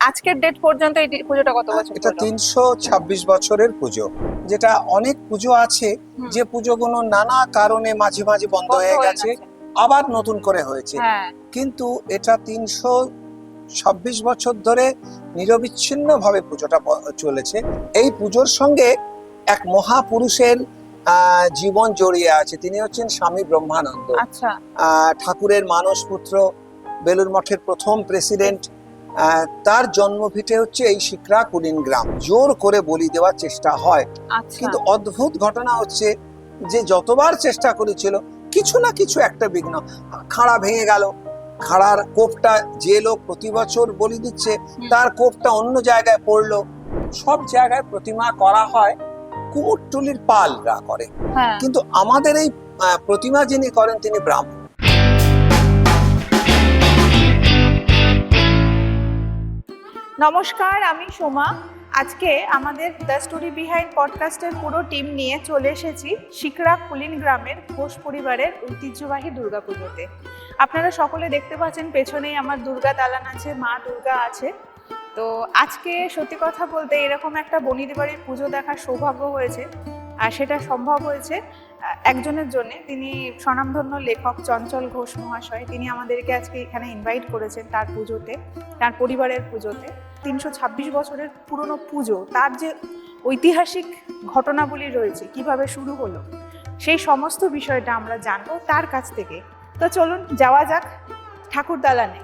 আজকের ডেট পর্যন্ত এই পুজোটা কত বছর? এটা 326 বছরের পুজো, যেটা অনেক পুজো আছে যে পুজোগুলো নানা কারণে মাঝে মাঝে বন্ধ হয়ে গেছে, আবার নতুন করে হয়েছে। কিন্তু এটা 326 বছর ধরে নিরবিচ্ছিন্ন ভাবে পুজোটা চলেছে। এই পুজোর সঙ্গে এক মহাপুরুষের জীবন জড়িয়ে আছে। তিনি হচ্ছেন স্বামী ব্রহ্মানন্দ। আচ্ছা। ঠাকুরের মানস পুত্র, বেলুড় মঠের প্রথম প্রেসিডেন্ট। তার জন্মভিটে হচ্ছে এই শিকরা কুলিন গ্রাম। জোর করে বলি দেওয়ার চেষ্টা হয়, কিন্তু অদ্ভুত ঘটনা হচ্ছে যে যতবার চেষ্টা করেছিল কিছু না কিছু একটা বিঘ্ন। খাড়া ভেঙে গেল, খাড়ার কোপটা যে লোক প্রতি বছর বলি দিচ্ছে তার কোপটা অন্য জায়গায় পড়লো। সব জায়গায় প্রতিমা করা হয়, কুমোরটুলির পালরা করে, কিন্তু আমাদের এই প্রতিমা যিনি করেন তিনি ব্রাহ্মণ। নমস্কার, আমি সোমা। আজকে আমাদের দ্য স্টোরি বিহাইন্ড পডকাস্টের পুরো টিম নিয়ে চলে এসেছি শিকরা কুলিন গ্রামের ঘোষ পরিবারের ঐতিহ্যবাহী দুর্গাপুজোতে। আপনারা সকলে দেখতে পাচ্ছেন পেছনেই আমার দুর্গা দালান আছে, মা দুর্গা আছে। তো আজকে সত্যি কথা বলতে এরকম একটা বনিদি বাড়ির পুজো দেখার সৌভাগ্য হয়েছে, আর সেটা সম্ভব হয়েছে একজনের জন্য। তিনি স্বনামধন্য লেখক চঞ্চল ঘোষ মহাশয়। তিনি আমাদেরকে আজকে এখানে ইনভাইট করেছেন তার পুজোতে, তার পরিবারের পুজোতে। 326 বছরের পুরনো পুজো, তার যে ঐতিহাসিক ঘটনাবলী রয়েছে, কিভাবে শুরু হলো, সেই সমস্ত বিষয়টা আমরা জানবো তার কাছ থেকে। তো চলুন যাওয়া যাক ঠাকুর দালানে।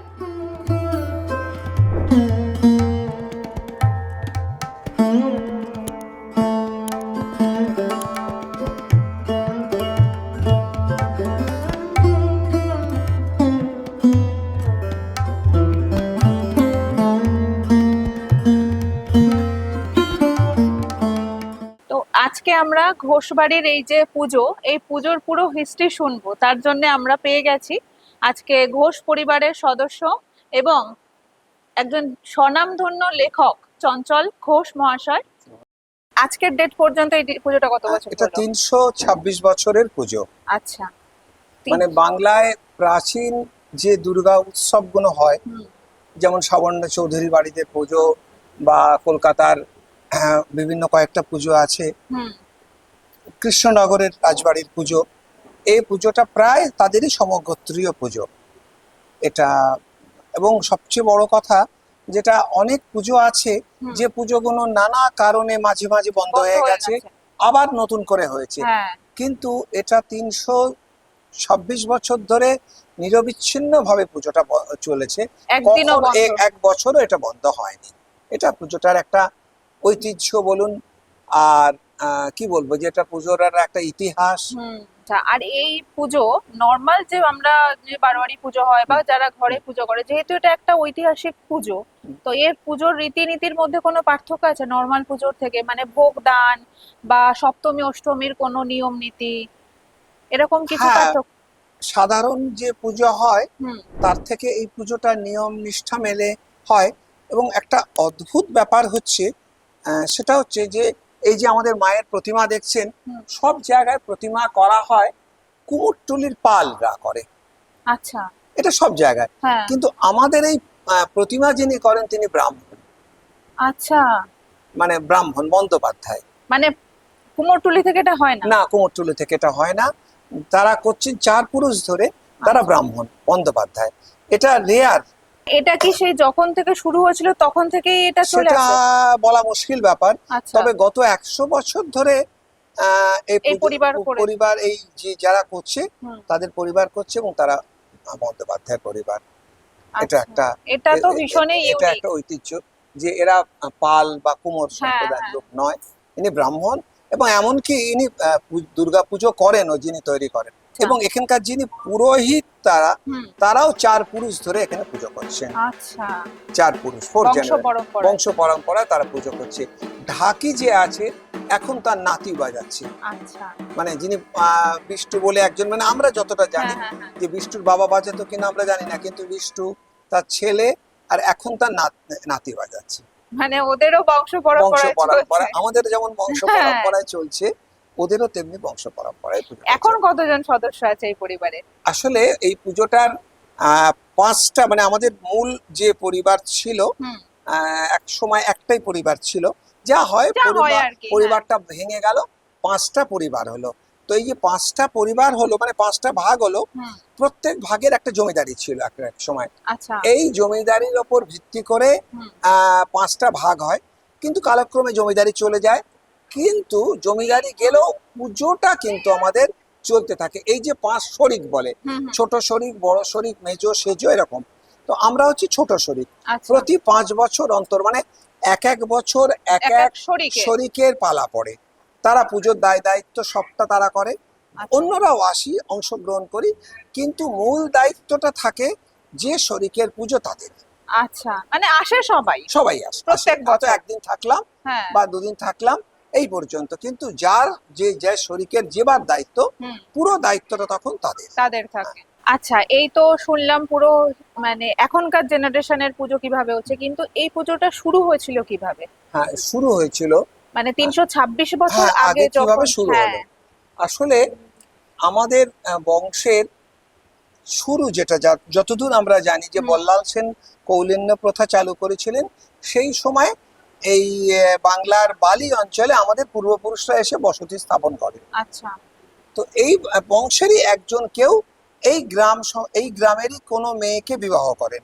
আজকে আমরা ঘোষবাড়ির এই যে পুজো, এই পুজোর পুরো হিস্ট্রি শুনবো। তার জন্য আমরা পেয়ে গেছি আজকে ঘোষ পরিবারের সদস্য এবং একজন স্বনামধন্য লেখক চঞ্চল ঘোষ মহাশয়। আজকের ডেট পর্যন্ত এই পুজোটা কত বছর? এটা 326 বছরের পুজো। আচ্ছা। মানে বাংলায় প্রাচীন যে দুর্গা উৎসবগুলো হয়, যেমন সাবর্ণ চৌধুরী বাড়িতে পুজো বা কলকাতার বিভিন্ন কয়েকটা পুজো আছে, কৃষ্ণনগরের রাজবাড়ির পুজো, এই পুজোটা প্রায় তাদেরই সমগোত্রীয় পুজো এটা। এবং সবচেয়ে বড় কথা, যেটা অনেক পুজো আছে যে পুজোগুলো নানা কারণে মাঝে মাঝে বন্ধ হয়ে গেছে, আবার নতুন করে হয়েছে। কিন্তু এটা 326 বছর ধরে নিরবিচ্ছিন্ন ভাবে পুজোটা চলেছে, এক বছরও এটা বন্ধ হয়নি। এটা পুজোটার একটা ঐতিহ্য বলুন, আর কি বলবো, যে এটা পুজোর একটা ইতিহাস। আর এই পুজো নর্মাল যে আমরা যে বারোয়ারি পুজো হয় বা যারা ঘরে পুজো করে, যেহেতু এটা একটা ঐতিহাসিক পুজো, তো এর পুজোর রীতিনীতির মধ্যে কোনো পার্থক্য আছে নর্মাল পুজোর থেকে? মানে ভোগ দান বা সপ্তমী অষ্টমীর কোনো নিয়ম নীতি, এরকম কিছু পার্থক্য? সাধারণ যে পুজো হয় তার থেকে এই পুজোটা নিয়ম নিষ্ঠা মেলে হয়। এবং একটা অদ্ভুত ব্যাপার হচ্ছে, সেটা হচ্ছে যে এই যে আমাদের মায়ের প্রতিমা দেখছেন, সব জায়গায় প্রতিমা করা হয় কুমোরটুলির পালরা করে। আচ্ছা। এটা সব জায়গায়, কিন্তু আমাদের এই প্রতিমা যিনি করেন তিনি ব্রাহ্মণ। আচ্ছা। মানে ব্রাহ্মণ বন্দ্যোপাধ্যায়। মানে কুমোরটুলি থেকে এটা হয় না? না, কুমোরটুলি থেকে এটা হয় না। তারা করছেন 4 পুরুষ ধরে, তারা ব্রাহ্মণ বন্দ্যোপাধ্যায়। এটা রেয়ার। এটা কি সেই যখন থেকে শুরু হয়েছিল তখন থেকেই এটা চলে আসে? সেটা বলা মুশকিল ব্যাপার। তবে গত 100 বছর ধরে এই পরিবার এই যে যারা করছে তাদের পরিবার করছে, এবং তারা বন্দ্যোপাধ্যায় পরিবার। এটা তো ভীষণই ইউনিক। এটা একটা ঐতিহ্য যে এরা পাল বা কুমোর সম্প্রদায়ের লোক নয়, ইনি ব্রাহ্মণ। এবং এমনকি ইনি দুর্গা পুজো করেন, ও যিনি তৈরি করেন। এবং এখানকার যিনি পুরোহিত তারাও 4 পুরুষ ধরে এখানে পুজো করছেন। আচ্ছা। 4 পুরুষ, 4 জেনারেশন বংশ পরম্পরায় তারা পুজো করছে। ঢাকি যে আছে এখন তার নাতি বাজাচ্ছে। আচ্ছা। মানে যিনি বিষ্টু বলে একজন, মানে আমরা যতটা জানি যে বিষ্টুর বাবা বাজাতো কিনা আমরা জানি না, কিন্তু বিষ্টু তার ছেলে, আর এখন তার নাতি বাজাচ্ছে। মানে ওদেরও বংশ পরম্পরা, আমাদের যেমন বংশ পরম্পরায় চলছে, ওদেরও তেমনি বংশ পরম্পরায়। এখন কতজন সদস্য আছে এই পরিবারে? আসলে এই পুজোটার 5টা, মানে আমাদের মূল যে পরিবার ছিল এক সময় একটাই পরিবার ছিল, যা হয় যা হয় আর কি, হ্যাঁ। পরিবারটা ভেঙে গেল, 5টা পরিবার হলো। তো এই যে 5টা পরিবার হলো মানে 5টা ভাগ হলো, হুম, প্রত্যেক ভাগের একটা জমিদারি ছিল এক সময়। আচ্ছা, এই জমিদারির ওপর ভিত্তি করে হুম, 5টা ভাগ হয়, কিন্তু কালক্রমে জমিদারি চলে যায়। কিন্তু জমিদারি গেলেও পুজোটা কিন্তু আমাদের চলতে থাকে। এই যে 5 শরিক বলে, হুম, হুম, ছোট শরিক, বড় শরিক, মেজো সেজো, এরকম। তো আমরা হচ্ছে ছোট শরিক। আচ্ছা, প্রতি 5 বছর অন্তর মানে এক এক বছর এক এক এক এক শরিকে, শরিকের পালা পড়ে। তারা পুজোর দায় দায়িত্ব সবটা তারা করে, আচ্ছা, অন্যরাও আসি, অংশগ্রহণ করি, কিন্তু মূল দায়িত্বটা থাকে যে শরিকের পুজো তাদের। আচ্ছা, মানে আসে সবাই সবাই আসে, প্রত্যেক হয়তো বছর, একদিন থাকলাম হ্যাঁ, বা দুদিন থাকলাম, এই পর্যন্ত। কিন্তু যার যে শরিকের যেবার দায়িত্ব, হুম, পুরো দায়িত্বটা তখন তাদের। তাদের থাকে। আচ্ছা, এই তো শুনলাম পুরো মানে এখনকার জেনারেশনের পুজো কিভাবে হচ্ছে, কিন্তু এই পুজোটা শুরু হয়েছিল কিভাবে? হ্যাঁ, শুরু হয়েছিল। মানে 326 বছর হ্যাঁ, আগে আগে কিভাবে যখন, শুরু হ্যাঁ, হলো? আসলে আমাদের বংশের শুরু যেটা, যতদূর আমরা জানি, যে হুম, বল্লাল সেন কৌলিন্য প্রথা চালু করেছিলেন, সেই সময় এই বাংলার বালি অঞ্চলে আমাদের পূর্বপুরুষরা এসে বসতি স্থাপন করে। আচ্ছা, তো এই বংশেরই একজন কেউ এই গ্রামেরই কোনো মেয়েকে বিবাহ করেন,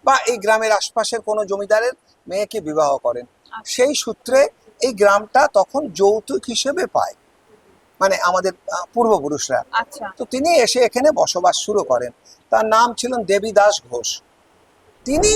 বা এই গ্রামের আশপাশের কোনো জমিদারের মেয়েকে বিবাহ করেন। আচ্ছা, সেই সূত্রে এই গ্রামটা তখন যৌতুক হিসেবে পায়, মানে আমাদের পূর্বপুরুষরা। আচ্ছা, তো তিনি এসে এখানে বসবাস শুরু করেন। তার নাম ছিলেন দেবীদাস ঘোষ। তিনি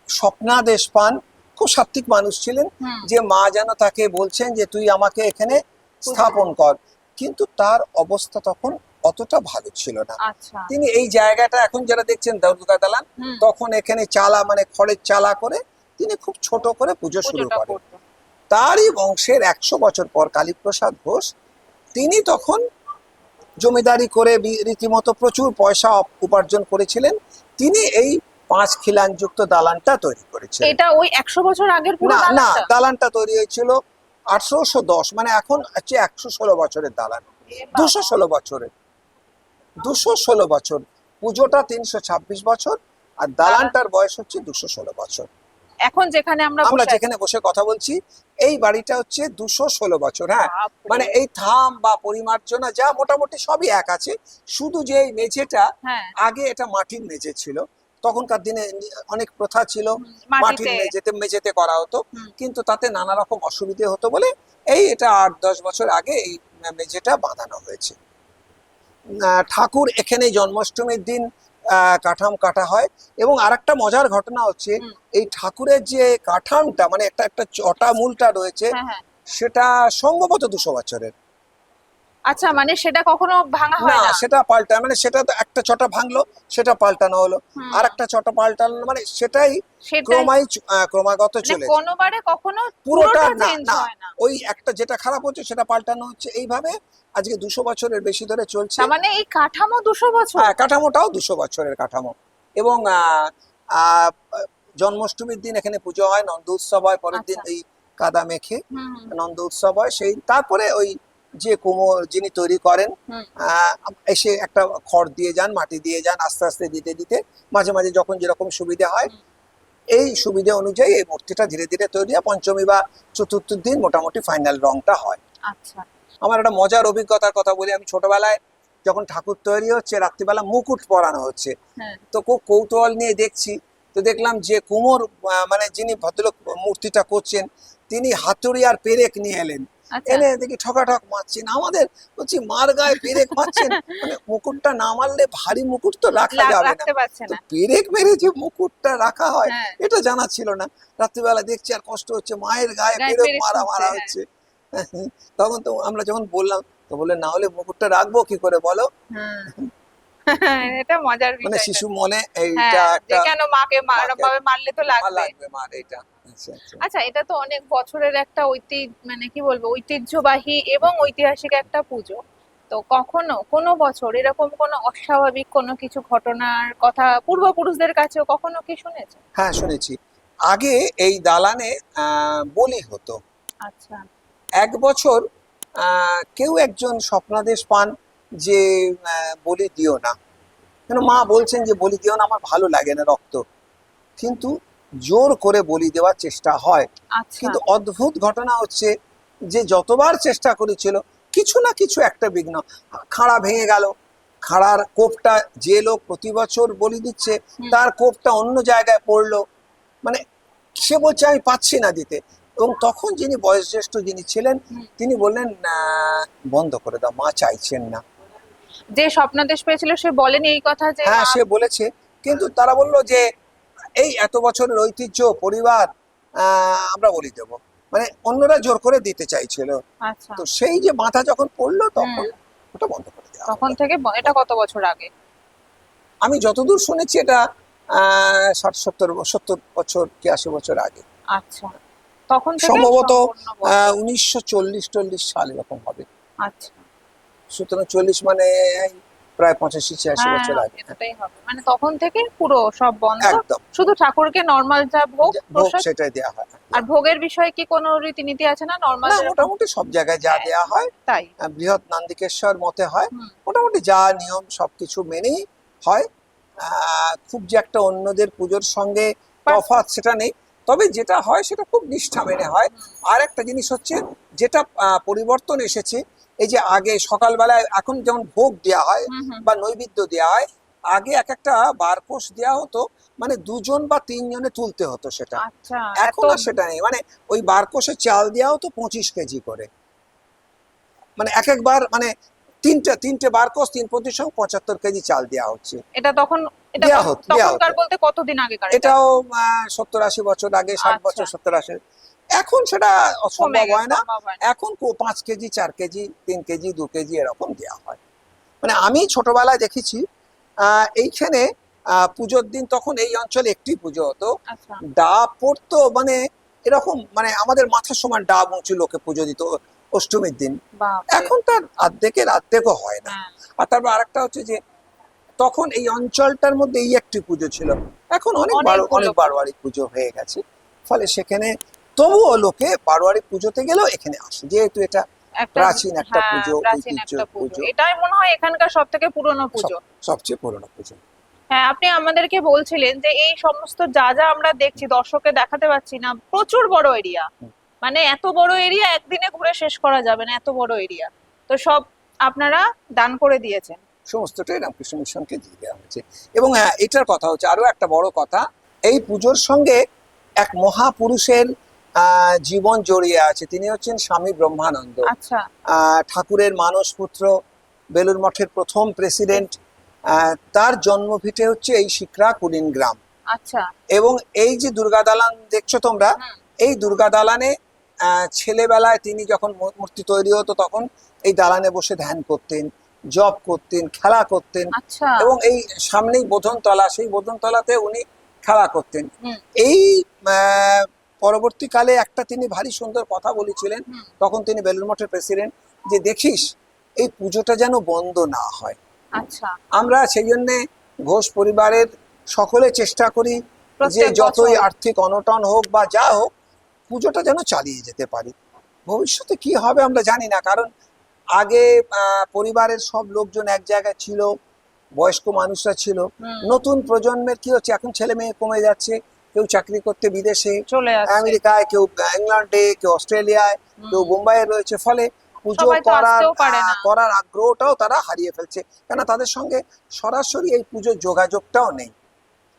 স্বপ্নাদেশ পান, খুব সাত্ত্বিক মানুষ ছিলেন, হুম, যে মা যেন তাকে বলছেন যে তুই আমাকে এখানে স্থাপন কর। কিন্তু তার অবস্থা তখন অতটা ভালো ছিল না। আচ্ছা, তিনি এই জায়গাটা এখন যারা দেখছেন দুর্গা দালান, হুম, তখন এখানে চালা মানে খড়ের চালা করে তিনি খুব ছোট করে পুজো শুরু পুজোটা করেন। করতো, তারই বংশের 100 বছর পর কালীপ্রসাদ ঘোষ, তিনি তখন জমিদারি করে রীতিমতো প্রচুর পয়সা উপার্জন করেছিলেন। তিনি এই 5 খিলানযুক্ত দালানটা তৈরি করেছিলেন। এটা ওই 100 বছর আগের পুরো না না, দালানটা? দালানটা তৈরি হয়েছিল 1810, মানে এখন হচ্ছে 116 বছরের দালান। এ বাবা, 216 বছরের, 216 বছর। পুজোটা 326 বছর, আর দালানটার বয়স হচ্ছে 216 বছর। এখন যেখানে আমরা আমরা বসে আছি, যেখানে বসে কথা বলছি, এই বাড়িটা হচ্ছে 216 বছর। হ্যাঁ, বাপরে, মানে এই থাম বা পরিমার্জনা যা মোটামুটি সবই এক আছে, শুধু যে এই মেঝেটা, হ্যাঁ, আগে এটা মাটির মেঝে ছিল। তখনকার দিনে অনেক প্রথা ছিল, হুম, মাটির মাটিতে, মেঝেতে করা হতো, হুম, কিন্তু তাতে নানা রকম অসুবিধে হতো বলে এটা 8-10 বছর আগে এই মেঝেটা বাঁধানো হয়েছে। ঠাকুর এখানে জন্মাষ্টমীর দিন কাঠাম কাটা হয়। এবং আরেকটা মজার ঘটনা হচ্ছে, হুম, এই ঠাকুরের যে কাঠামটা মানে একটা একটা চটা মূলটা রয়েছে, হ্যাঁ, হ্যাঁ, সেটা সম্ভবত 200 বছরের। আচ্ছা, মানে সেটা কখনো ভাঙা না, হয় না? সেটা পাল্টায়, মানে সেটা তো একটা চটা ভাঙলো, সেটা পাল্টানো হলো, হুম, আর একটা চটা পাল্টানো, মানে সেটাই সেটাই, ক্রমাগত মানে চলে যায়। কোনোবারে কখনো পুরোটা পুরোটা না চেঞ্জ না, হয় না? ওই একটা যেটা খারাপ হচ্ছে সেটা পাল্টানো হচ্ছে, এইভাবে আজকে 200 বছরের বেশি ধরে চলছে। তার মানে এই কাঠামো 200 বছর? হ্যাঁ, কাঠামোটাও 200 বছরের কাঠামো। এবং আহ, জন্মাষ্টমীর দিন এখানে পুজো হয়, নন্দ উৎসব হয় পরের দিন, আচ্ছা, এই কাদা মেখে হুম, হুম, নন্দ উৎসব হয়। সেই তারপরে ওই যে কুমোর যিনি তৈরি করেন, হুম, আহ, এসে একটা খড় দিয়ে যান, মাটি দিয়ে যান, আস্তে আস্তে দিতে দিতে মাঝে মাঝে যখন যেরকম সুবিধে হয়, হুম, এই সুবিধে অনুযায়ী এই মূর্তিটা ধীরে ধীরে তৈরি হয়। পঞ্চমী বা চতুর্থ দিন মোটামুটি ফাইনাল রংটা হয়। আচ্ছা, আমার একটা মজার অভিজ্ঞতার কথা বলি। আমি ছোটবেলায় যখন ঠাকুর তৈরি হচ্ছে, রাত্রিবেলা মুকুট পরানো হচ্ছে, হ্যাঁ, তো খুব কৌতূহল নিয়ে দেখছি। তো দেখলাম যে কুমোর মানে যিনি ভদ্রলোক মূর্তিটা করছেন, তিনি হাতুড়ি আর পেরেক নিয়ে এলেন। আচ্ছা, এনে দেখি ঠকাঠক মারছেন আমাদের, বলছি মার গায়ে পেরেক মারছেন, মানে মুকুটটা না মারলে ভারী মুকুট তো রাখা যাবে না। রাখতে পারছে তো না, পেরেক মেরে যে মুকুটটা রাখা হয়, হ্যাঁ, এটা জানা ছিল না। রাত্রিবেলা দেখছি আর কষ্ট হচ্ছে, মায়ের গায়ে গায়ে পেরেক পেরেক মারা ছুঁচ্ছে, মারা হ্যাঁ, হচ্ছে। তখন তো আমরা যখন বললাম, তো বললেন না হলে মুকুটটা রাখবো কি করে বলো। হ্যাঁ, এটা মজার মানে বিষয়টা। শিশু মনে এইটা হ্যাঁ, যে একটা, কেন মাকে মাকে ভাবে মারলে তো লাগবে। লাগবে মার, এইটা। আচ্ছা আচ্ছা। আচ্ছা, এটা তো অনেক বছরের একটা মানে কি বলবো, ঐতিহ্যবাহী এবং ঐতিহাসিক একটা পুজো। তো কখনো কোনো বছর এরকম কোনো অস্বাভাবিক কোনো কিছু ঘটনার কথা পূর্বপুরুষদের কাছেও কখনো কি শুনেছে? হ্যাঁ, শুনেছি। আগে এই দালানে বলি হতো। আচ্ছা, এক বছর কেউ একজন স্বপ্নাদেশ পান যে বলি দিও না, কেন মা বলছেন যে বলি দিও না, আমার ভালো লাগে না রক্ত। কিন্তু জোর করে বলি দেওয়ার চেষ্টা হয়। আচ্ছা। কিন্তু অদ্ভুত ঘটনা হচ্ছে যে যতবার চেষ্টা করেছিল কিছু না কিছু একটা বিঘ্ন, খাড়া ভেঙে গেল, খাড়ার কোপটা যে লোক প্রতি বছর বলি দিচ্ছে হুম। তার কোপটা অন্য জায়গায় পড়লো, মানে সে বলছে আমি পাচ্ছি না দিতে। এবং তখন যিনি বয়োজ্যেষ্ঠ যিনি ছিলেন হুম। তিনি বললেন বন্ধ করে দাও, মা চাইছেন না। যে স্বপ্নাদেশ পেয়েছিল সে বলেনি এই কথা যে হ্যাঁ মা? সে বলেছে, কিন্তু তারা বললো যে এই এত বছরের ঐতিহ্য পরিবার, আমরা বলি দেবো, মানে অন্যরা জোর করে দিতে চাইছিল। আচ্ছা। তো সেই যে মাথা যখন পড়লো তখন হুম। ওটা বন্ধ করে দেওয়া তখন হলো। থেকে এটা কত বছর আগে? আমি যতদূর শুনেছি এটা 60-70 বছর কি 80 বছর আগে, আচ্ছা, তখন থেকে সম্ভবত সম্পূর্ণ বন্ধ। 1940-40 সাল এরকম হবে। আচ্ছা। সুতরাং 40 মানে এই প্রায় 85-86 হ্যাঁ, বছর আগে। এতটাই হবে, মানে তখন থেকে পুরো সব বন্ধ। একদম, শুধু ঠাকুরকে নর্মাল যা ভোগ ভোগ প্রসাদ। সেটাই দেওয়া হয়। আর ভোগের বিষয়ে কি কোনো রীতিনীতি আছে না, নর্মাল না যেরকম? মোটামুটি সব জায়গায় যা দেয়া হয় তাই। বৃহৎ নান্দিকেশ্বর মতে হয়, হুম। মোটামুটি যা নিয়ম সবকিছু মেনেই হয়। খুব যে একটা অন্যদের পুজোর সঙ্গে তফাৎ সেটা নেই, তবে যেটা হয় সেটা খুব নিষ্ঠা মেনে হয়। আর একটা জিনিস হচ্ছে যেটা পরিবর্তন এসেছে, এই যে আগে সকালবেলায় এখন যেমন ভোগ দেওয়া হয় হুম হুম। বা নৈবেদ্য দেওয়া হয়, আগে এক একটা বারকোষ দেওয়া হতো, মানে 2 জন বা 3 জনে তুলতে হতো সেটা। আচ্ছা, এত? এখন আর সেটা নেই, মানে ওই বারকোষে চাল দেওয়া হতো 25 কেজি করে, মানে এক একবার মানে তিনটে বারকোষ 3-25 75 কেজি চাল দেওয়া হচ্ছে। এটা তখন, এটা দেয়া হতো, দেয়া তখনকার হতো। বলতে কতদিন আগেকার এটা? এটাও 70-80 বছর আগে, 60 বছর আচ্ছা। 70-80। এখন সেটা কমে সম্ভব গেছে, হয় না। সম্ভব হয় না। এখন 5 কেজি 4 কেজি 3 কেজি 2 কেজি এরকম দেওয়া হয়। মানে আমি ছোটবেলায় দেখেছি এইখানে পুজোর দিন তখন এই অঞ্চলে একটি পুজো হতো, আচ্ছা। ডাব পড়তো, মানে এরকম মানে আমাদের মাথার সমান ডাব উঁচু লোকে পুজো দিত অষ্টমীর দিন। বাপরে। এখন তার অর্ধেকও হয় না। হ্যাঁ। আর তারপর আরেকটা হচ্ছে যে তখন এই অঞ্চলটার মধ্যে এই একটি পুজো ছিল, এখন অনেক অনেকগুলো। বারোয়ারি পুজো হয়ে গেছে। ফলে সেখানে তবুও লোকে বারোয়ারি পুজোতে গেলেও এখানে আসে, যেহেতু এটা একটা, প্রাচীন একটা হ্যাঁ পুজো, প্রাচীন ঐতিহ্য একটা পুজো, পুজো, এটাই মনে হয় এখানকার সব থেকে পুরনো পুজো। সবচেয়ে পুরনো পুজো। হ্যাঁ, আপনি আমাদেরকে বলছিলেন যে এই সমস্ত যা যা আমরা দেখছি দর্শককে দেখাতে পাচ্ছি না, প্রচুর বড় এরিয়া। হুম। মানে এত বড় এরিয়া একদিনে ঘুরে শেষ করা যাবে না, এত বড় এরিয়া। তো সব আপনারা দান করে দিয়েছেন? সমস্তটাই রামকৃষ্ণ মিশনকে দিয়ে দেওয়া হয়েছে। এবং হ্যাঁ, এটার কথা হচ্ছে আরো একটা বড় কথা, এই পুজোর সঙ্গে এক মহাপুরুষের জীবন জড়িয়ে আছে। তিনি হচ্ছেন স্বামী ব্রহ্মানন্দ, আচ্ছা। ঠাকুরের মানস পুত্র, বেলুড় মঠের প্রথম প্রেসিডেন্ট। তার জন্মভিটে হচ্ছে এই শিকরা কুলিন গ্রাম। আচ্ছা। এবং এই যে দুর্গা দালান দেখছো তোমরা, হুম। এই দুর্গা দালানে ছেলেবেলায় তিনি যখন মূর্তি তৈরি হতো তখন এই দালানে বসে ধ্যান করতেন, জপ করতেন, খেলা করতেন। আচ্ছা। এবং এই সামনেই বোধনতলা, সেই বোধনতলাতে উনি খেলা করতেন। হুম। এই পরবর্তীকালে একটা তিনি ভারী সুন্দর কথা বলেছিলেন, হুম। তখন তিনি বেলুড় মঠের প্রেসিডেন্ট, যে দেখিস এই পুজোটা যেন বন্ধ না হয়। আচ্ছা। আমরা সেই জন্যে ঘোষ পরিবারের সকলে চেষ্টা করি যে প্রত্যেক যতই বছর। আর্থিক অনটন হোক বা যা হোক, পুজোটা যেন চালিয়ে যেতে পারি। ভবিষ্যতে কি হবে আমরা জানি না, কারণ আগে পরিবারের সব লোকজন এক জায়গায় ছিল, বয়স্ক মানুষরা ছিল। হুম। নতুন প্রজন্মের কি হচ্ছে, এখন ছেলে মেয়ে কমে যাচ্ছে, কেউ চাকরি করতে বিদেশে, চলে আসছে। আমেরিকায়, কেউ ইংল্যান্ডে, কেউ অস্ট্রেলিয়ায়, কেউ বোম্বাইয়ে রয়েছে। ফলে পুজো সবাই তো আসতেও পারে না। করার আগ্রহটাও তারা হারিয়ে ফেলছে, কেন তাদের সঙ্গে সরাসরি এই পুজোর যোগাযোগটাও নেই,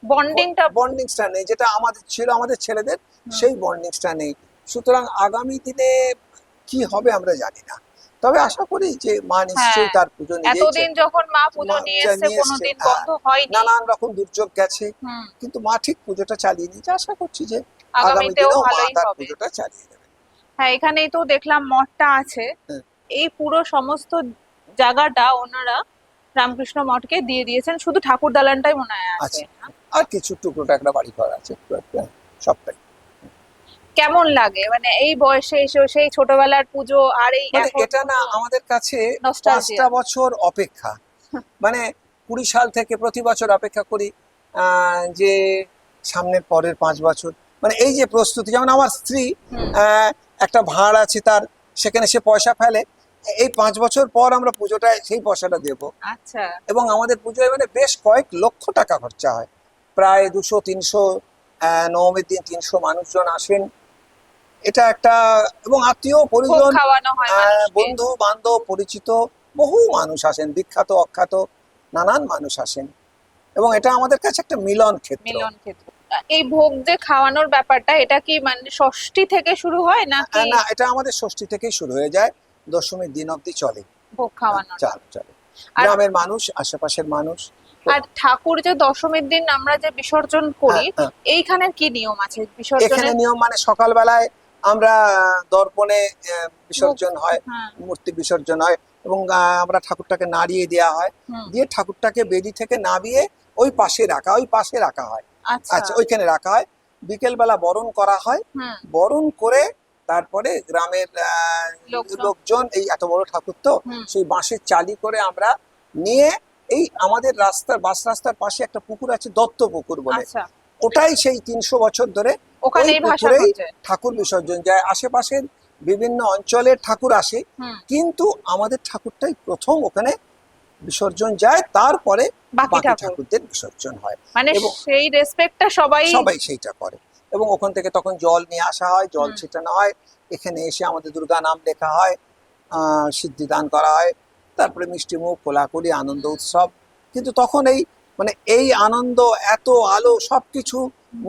বন্ডিংটা। বন্ডিংসটা নেই, যেটা আমাদের ছিল, আমাদের ছেলেদের সেই বন্ডিংসটা নেই। সুতরাং আগামী দিনে কি হবে আমরা জানি না, তবে আশা করি যে মা নিশ্চয়ই হ্যাঁ, তার পুজো নিজেই এতদিন যখন মা পুজো নিয়ে এসছে নিয়ে এসছে। কোনোদিন বন্ধ হয়নি। নানান রকম দুর্যোগ গেছে, হুম। কিন্তু মা ঠিক পুজোটা চালিয়ে নিয়েছে। আশা করছি যে আগামী আগামীতেও দিনেও মা ভালোই তার হবে। পুজোটা চালিয়ে দেবে। হ্যাঁ, এখানেই তো দেখলাম মঠটা আছে। হ্যাঁ। এই পুরো সমস্ত জায়গাটা ওনারা রামকৃষ্ণ মঠকে দিয়ে দিয়েছেন, শুধু ঠাকুর দালানটাই মনে হয় আছে। আচ্ছা, আর কিছু টুকরো টাকরা বাড়ি ঘর আছে, সবটাই। কেমন লাগে মানে এই বয়সে এসে সেই ছোটবেলার পুজো আর এই মানে এখন এটা না আমাদের কাছে নস্টালজিয়া। 5টা বছর অপেক্ষা, মানে 20 সাল থেকে প্রতি বছর অপেক্ষা করি যে সামনের পরের 5 বছর, মানে এই যে প্রস্তুতি। যেমন আমার স্ত্রী একটা ভাঁড় আছে তার, সেখানে সে পয়সা ফেলে, এই 5 বছর পর আমরা পুজোটায় সেই পয়সাটা দেব। আচ্ছা। এবং আমাদের পুজোয় মানে বেশ কয়েক লক্ষ টাকা খরচা হয়, প্রায় 200-300 নবমীর দিন 300 মানুষজন আসেন। এটা একটা, এবং আত্মীয় ভোগ পরিজন, খাওয়ানো হয় মানুষকে। বন্ধু বান্ধব, পরিচিত বহু মানুষ আসেন, বিখ্যাত অখ্যাত নানান মানুষ আসেন, এবং এটা আমাদের কাছে একটা মিলন ক্ষেত্র। মিলন ক্ষেত্র। এই ভোগ যে খাওয়ানোর ব্যাপারটা, এটা কি মানে ষষ্ঠী থেকে শুরু হয় নাকি? না, এটা আমাদের ষষ্ঠী থেকেই শুরু হয়ে যায়, দশমীর দিন অবধি চলে। ভোগ খাওয়ানো। চলে। আর গ্রামের মানুষ, আশেপাশের মানুষ। আর ঠাকুর যে দশমীর দিন আমরা যে বিসর্জন করি, হ্যাঁ। এইখানে কি নিয়ম আছে এখানে বিসর্জনের? নিয়ম মানে সকালবেলায় আমরা দর্পণে বিসর্জন হয়, হ্যাঁ। মূর্তি বিসর্জন হয়, এবং আমরা ঠাকুরটাকে নাড়িয়ে দেওয়া হয়, হুম। দিয়ে ঠাকুরটাকে বেদি থেকে নামিয়ে ওই পাশে রাখা হয়। আচ্ছা। আচ্ছা, ওইখানে রাখা হয়। বিকেলবেলা বরণ করা হয়, হুম। বরণ করে তারপরে গ্রামের লোকজন, এই এত বড় ঠাকুর তো, হুম। সেই বাঁশের চালি করে আমরা নিয়ে, এই আমাদের বাস রাস্তার পাশে একটা পুকুর আছে, দত্ত পুকুর বলে, আচ্ছা। ওটাই সেই 300 বছর ধরে ওখানেই ওই ভাষা পুকুরেই হচ্ছে। ঠাকুর বিসর্জন যায়। আশেপাশের বিভিন্ন অঞ্চলের ঠাকুর আসে, হুম। কিন্তু আমাদের ঠাকুরটাই প্রথম ওখানে বিসর্জন যায়, তারপরে বাকি বাকি ঠাকুরদের বিসর্জন হয়। মানে এবং সেই রেসপেক্টটা সবাই সেইটা করে, এবং ওখান থেকে তখন জল নিয়ে আসা হয়, জল হুম। ছিটানো হয়, এখানে এসে আমাদের দুর্গা নাম লেখা হয়, সিদ্ধিদান করা হয়, তারপরে মিষ্টি মুখ, কোলাকুলি, আনন্দ উৎসব। কিন্তু তখন এই আনন্দ, এত আলো, সবকিছু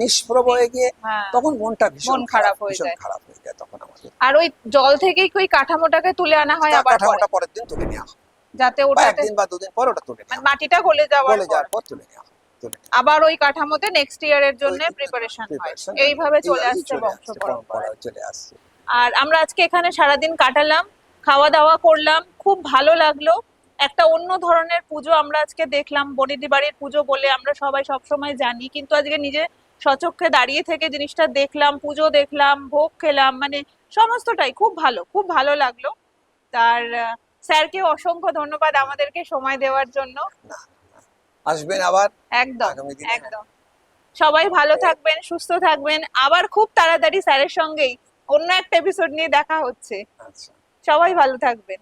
নিষ্প্রভ হয়ে গিয়ে হ্যাঁ। তখন মনটা ভীষণ মন খারাপ হয়ে ভীষণ যায়। খারাপ হয়ে যায় তখন আমাদের। আর ওই জল থেকেই ওই কাঠামোটাকে তুলে আনা হয় আবার পরে, কাঠামোটা পরের দিন তুলে নেওয়া হয়, যাতে বা ওটাতে একদিন বা দুদিন পর ওটা তুলে মানে নেওয়া হয়। মাটিটা গলে যাওয়ার পর তুলে নেওয়া হয়। আবার ওই কাঠামোতে নেক্সট ইয়ারের জন্য প্রিপারেশন হয়। Preparation এইভাবে চলে এইভাবেই আসছে বংশ পরম্পরা। পরম্পরা চলে আসছে। আর আমরা আজকে এখানে সারাদিন কাটালাম, খাওয়া দাওয়া করলাম, খুব ভালো লাগলো। একটা অন্য ধরনের পুজো আমরা আজকে দেখলাম। বনিদি বাড়ির পুজো বলে আমরা সবাই সবসময় জানি, কিন্তু আজকে নিজে সচক্ষে দাঁড়িয়ে থেকে জিনিসটা দেখলাম, পুজো দেখলাম, ভোগ খেলাম, মানে সমস্তটাই খুব ভালো লাগলো। তার স্যারকে অসংখ্য ধন্যবাদ আমাদেরকে সময় দেওয়ার জন্য। আসবেন আবার একদম আগামী দিনে। একদম। সবাই ভালো থাকবেন, সুস্থ থাকবেন। আবার খুব তাড়াতাড়ি স্যারের সঙ্গেই অন্য একটা এপিসোড নিয়ে দেখা হচ্ছে। আচ্ছা। সবাই ভালো থাকবেন।